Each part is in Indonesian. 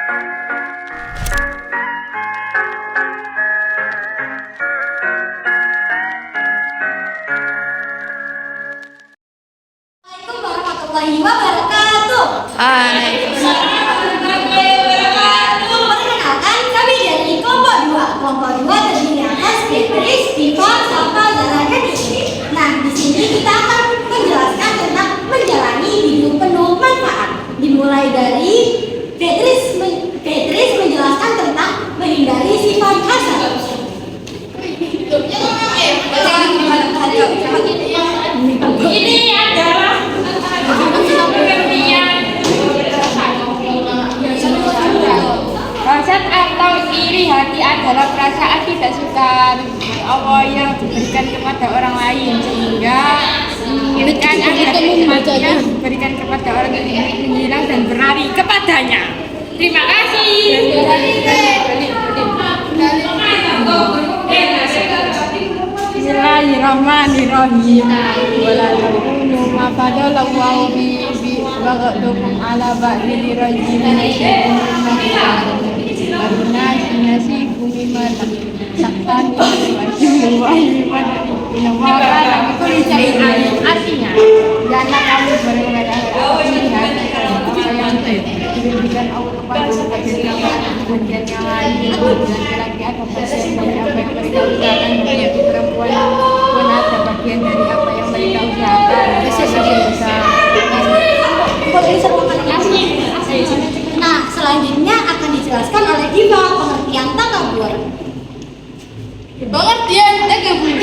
warahmatullahi wabarakatuh. Perkenalkan, kami dari kelompok 2. Kelompok 2 terdiri atas Beatrice, Tifon, Safa, Zara, dan Istri. Nah, di sini kita akan menjelaskan tentang menjalani hidup penuh manfaat. Dimulai dari Beatrice menjelaskan tentang menghindari sifat hasad. Ini adalah hasad atau iri hati adalah perasaan tidak suka Allah yang diberikan kepada orang lain, sehingga menginginkan agar nikmatnya diberikan kepada orang lain menghilang dan berlari kepadanya. Terima kasih. Bismillahirrahmanirrahim. Wala takunu ma fadalallahu bi ba'dukum ala ba'di rajulin nasikum mimma taktani artinya janganlah kamu bermegah melihat apa yang diberikan Allah kepada kemudian yang lain dan laki-laki atau bagian dari apa yang mereka usahakan, menjadi perempuan pun ada bagian dari apa yang mereka usahakan. Nah, selanjutnya akan dijelaskan oleh Diva pengertian takabur. Pengertian takabur.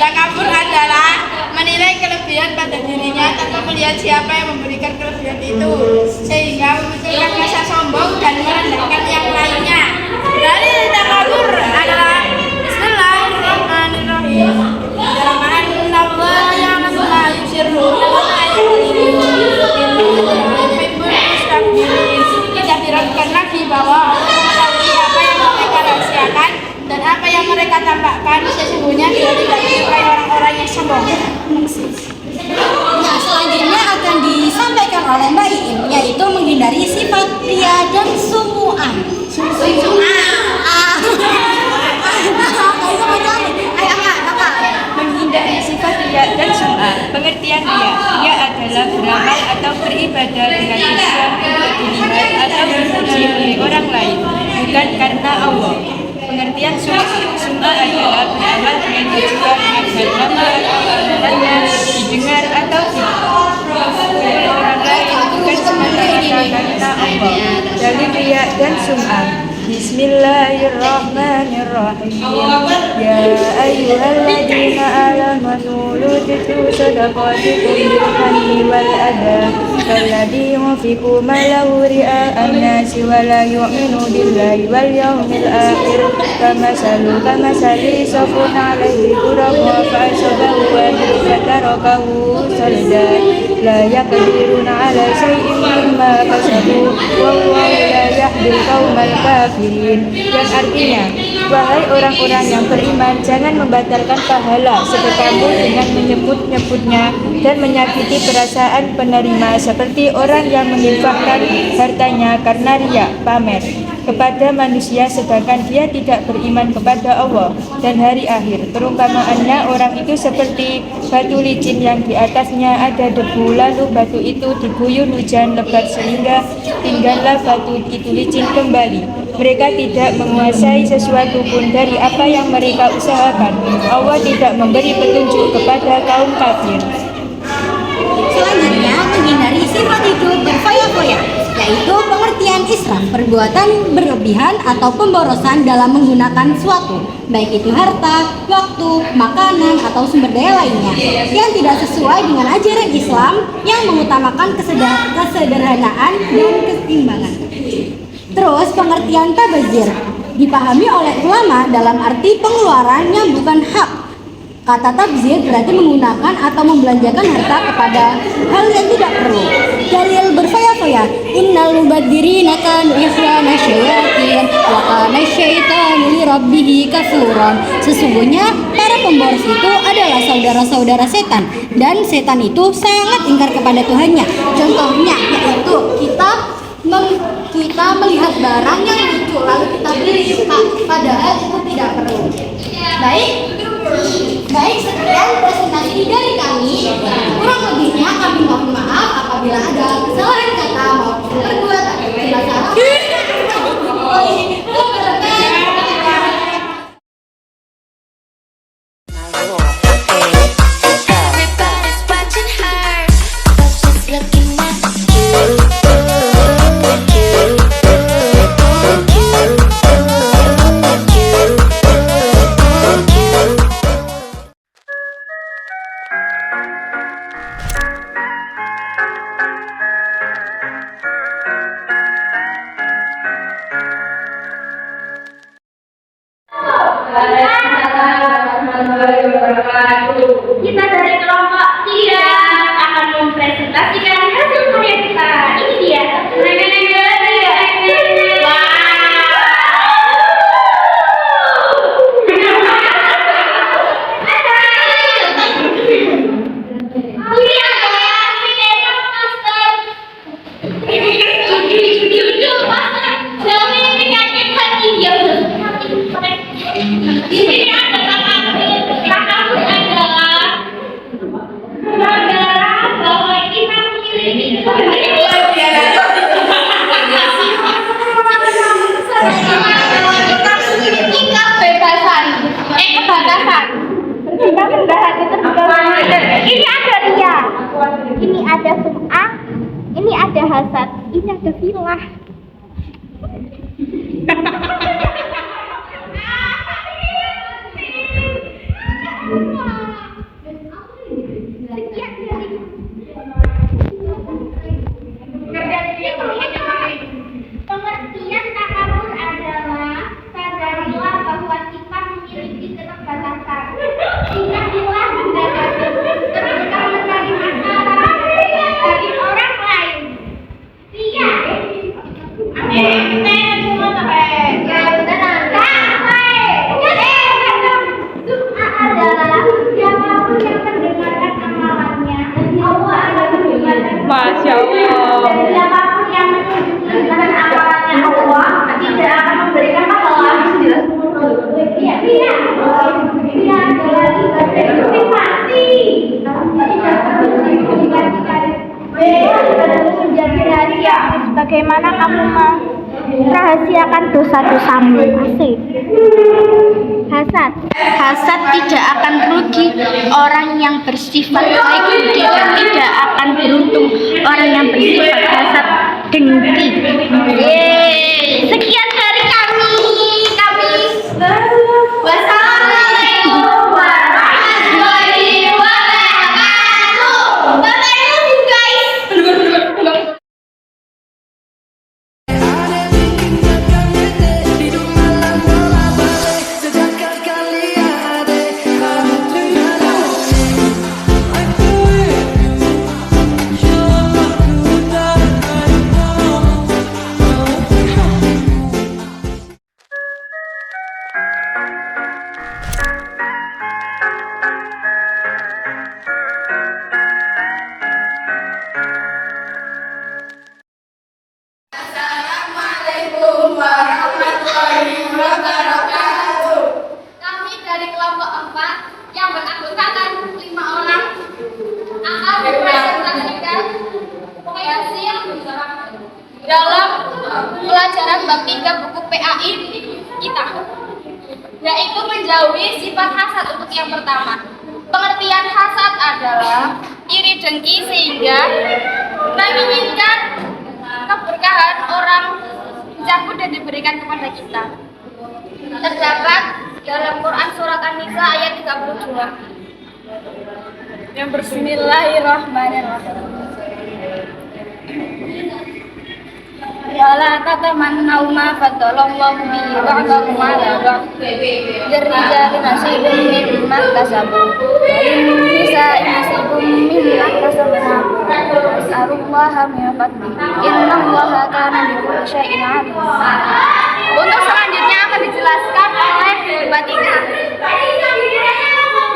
Takabur adalah menilai kelebihan pada dirinya tanpa melihat siapa yang memberikan kelebihan itu, sehingga memunculkan rasa sombong dan merendahkan yang lainnya. Dari takabur adalah Bismillahirrahmanirrahim. Allah yang maha yusirun tidak diragukan lagi bahwa Allah mengetahui apa yang mereka rahasiakan dan apa yang mereka tampakkan. Sesungguhnya dia tidak menyukai orang-orang yang sombong. Nah, selanjutnya akan disampaikan oleh Mbak Iin, yaitu menghindari sifat ria dan sumuan. Menghindari sifat ria dan sum'ah. Pengertian ria adalah beramal atau beribadah dengan tujuan untuk dilihat atau dipuji oleh orang lain, bukan karena Allah. Pengertian sum'ah adalah beramal dengan tujuan agar nama atau amalannya didengar atau dipuji oleh orang lain, bukan semata-mata karena Allah. Dari ria dan sum'ah. Bismillahirrahmanirrahim. Ya ayyuhalladzina amanu tu'tu sadaqatikum bil manni wal adha kalladzi yunfiqu malahu ria'an nasi wa la yu'minu billahi wal yawmil akhir kamasali safun 'alaihi turaba fa asabahu wa fatarakahu salda la yaqdiruna 'ala syai'in mimma kasabu wallahu la yahdil qaumal kafirin. Yang artinya, wahai orang-orang yang beriman, jangan membatalkan pahala sedekahmu dengan menyebut-nyebutnya dan menyakiti perasaan penerima, seperti orang yang menginfakkan hartanya karena riya, pamer kepada manusia, sedangkan dia tidak beriman kepada Allah dan hari akhir. Perumpamaannya, orang itu seperti batu licin yang di atasnya ada debu, lalu batu itu diguyur hujan lebat sehingga tinggallah batu itu licin kembali. Mereka tidak menguasai sesuatu pun dari apa yang mereka usahakan. Allah tidak memberi petunjuk kepada kaum kafir. Selanjutnya, menghindari sifat hidup berfoya-foya, yaitu pengertian israf, perbuatan berlebihan atau pemborosan dalam menggunakan suatu, baik itu harta, waktu, makanan, atau sumber daya lainnya, yang tidak sesuai dengan ajaran Islam yang mengutamakan kesederhanaan dan keseimbangan. Terus, pengertian tabazir dipahami oleh ulama dalam arti pengeluaran yang bukan hak. Kata tabzir berarti menggunakan atau membelanjakan harta kepada hal yang tidak perlu. Dalil berfoya-foya, innal mubadzirina kanu ikhwana syayatin wa kana syaitanu li rabbih kafuran. Sesungguhnya para pemboros itu adalah saudara-saudara setan, dan setan itu sangat ingkar kepada Tuhannya. Contohnya yaitu kita kita melihat barang yang lucu lalu kita beli, padahal itu tidak perlu. Baik, sekian presentasi dari kami. Kurang lebihnya kami mohon maaf apabila ada kesalahan kata maupun perbuatan. Everybody's watching her, but she's looking at you. Kita dari kelompok 3 akan mempresentasikan hasil karya kita. Ini dia. Ini adalah sinetron master. Judul master demi penyakit hati dia. Di sini ada kakakku adalah saudara bahwa kita memiliki kebebasan, kebatasan. Kita rendahan itu ini ada ria, ini ada sum'ah, ini ada hasad, ini ada filah. Pengertian takabur adalah sadarilah bahwa kita memiliki keterbatasan. Jikalah hendaknya ketika menerima saran dari orang lain. Iya. Amin. Kita semua sampai. Adalah siapapun yang mendengarkan amalannya, Allah akan mendengarkan. Masya Allah. Dan siapapun yang menunjukkan amalannya, Allah tidak akan memberikan pahala. Iya. Dia adalah ibadah motivasi. Tidak perlu dikomunikasikan. Menjadi rahasia. Bagaimana kamu merahasiakan dosa-dosamu? Asik. Hasad tidak akan rugi orang yang bersifat baik dan tidak akan beruntung orang yang bersifat hasad dengki. Sekian dari kami. Wassalamualaikum warahmatullahi wabarakatuh. Bapak Ibu guys. Kami dari kelompok 4 yang beranggotakan 5 orang akan mempresentasikan hasil dalam pelajaran bab 3 buku PAI kita, yaitu menjauhi sifat hasad. Untuk yang pertama, pengertian hasad adalah iri dengki sehingga menginginkan keberkahan orang dicabut dan diberikan kepada kita. Terdapat dalam Quran surat An-Nisa ayat 32. Yang Bismillahirrahmanirrahim. Wala tatamannau ma faddalallahu bihi ba'dakum 'ala ba'd. Lirijali nasibun mimma kasabu wa lin-nisa'i nasibun mimma kasabna. As'alullaha min fadlihi innallaha kana bikulli syai'in 'alima. Untuk selanjutnya akan dijelaskan oleh Mbak Tina.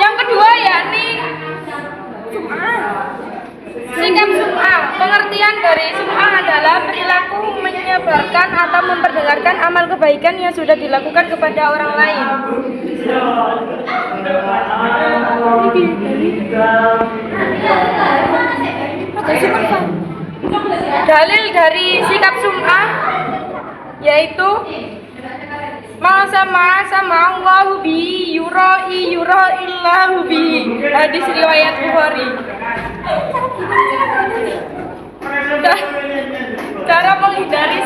Yang kedua yakni sum'ah. Sikap sum'ah. Pengertian dari sum'ah adalah perilaku menyebarkan atau memperdengarkan amal kebaikan yang sudah dilakukan kepada orang lain. Dalil dari sikap sum'ah yaitu sama Allahu bi yura'illahu bi, hadis riwayat Bukhari. Cara menghindari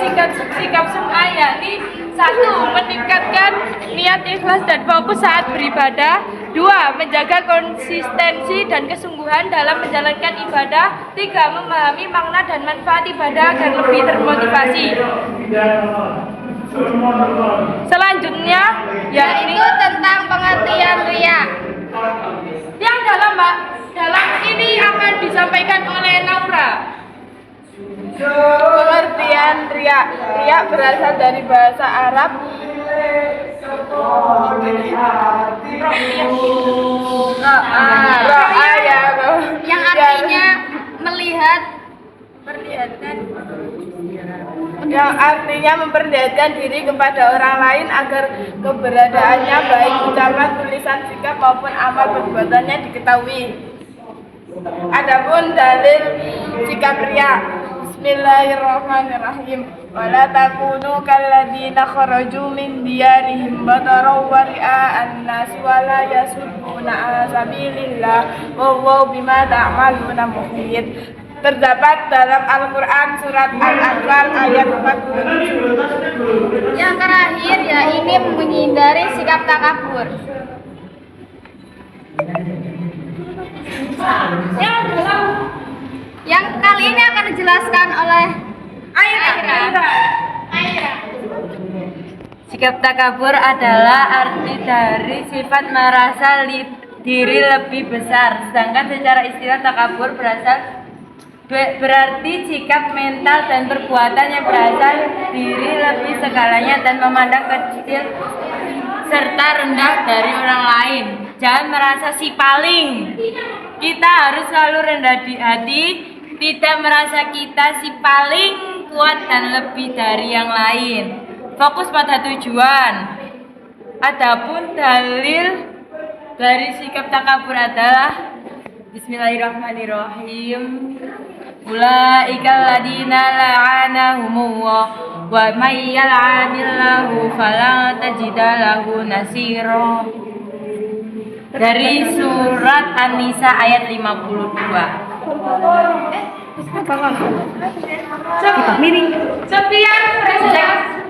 sikap sum'ah yakni 1. Meningkatkan niat ikhlas dan fokus saat beribadah. 2. Menjaga konsistensi dan kesungguhan dalam menjalankan ibadah. 3. Memahami makna dan manfaat ibadah agar lebih termotivasi. Selanjutnya yakni tentang pengertian riya. yang dalam ini akan disampaikan oleh Naura. Pengertian riya. Riya berasal dari bahasa Arab ra'a, ya, Yang artinya melihat, yang artinya memperlihatkan diri kepada orang lain agar keberadaannya baik ucapan, tulisan, sikap maupun amal perbuatannya diketahui. Adapun dalil sikap riya, Bismillahirrahmanirrahim. Wala takunu kalladzina kharaju min diyarihim bataran wa ria'an nas wa la yasudduna an sabilillah wallahu bima ta'maluna muhit. Terdapat dalam Al-Quran surat Al-Anfal ayat 47. yang terakhir ya ini menghindari sikap takabur. Yang kali ini akan dijelaskan oleh Aira. Sikap takabur adalah arti dari sifat merasa diri lebih besar. Sedangkan secara istilah takabur berarti sikap mental dan perbuatan yang berasal diri lebih segalanya dan memandang kecil serta rendah dari orang lain. Jangan merasa si paling. Kita harus selalu rendah di hati, tidak merasa kita si paling kuat dan lebih dari yang lain. Fokus pada tujuan. Adapun dalil dari sikap takabur adalah Bismillahirrahmanirrahim. Ulaikal ladina la'anahumullah wa may yal'anillahu fala tajida lahu nasira. Dari surat An-Nisa ayat 52. Sepian presentasi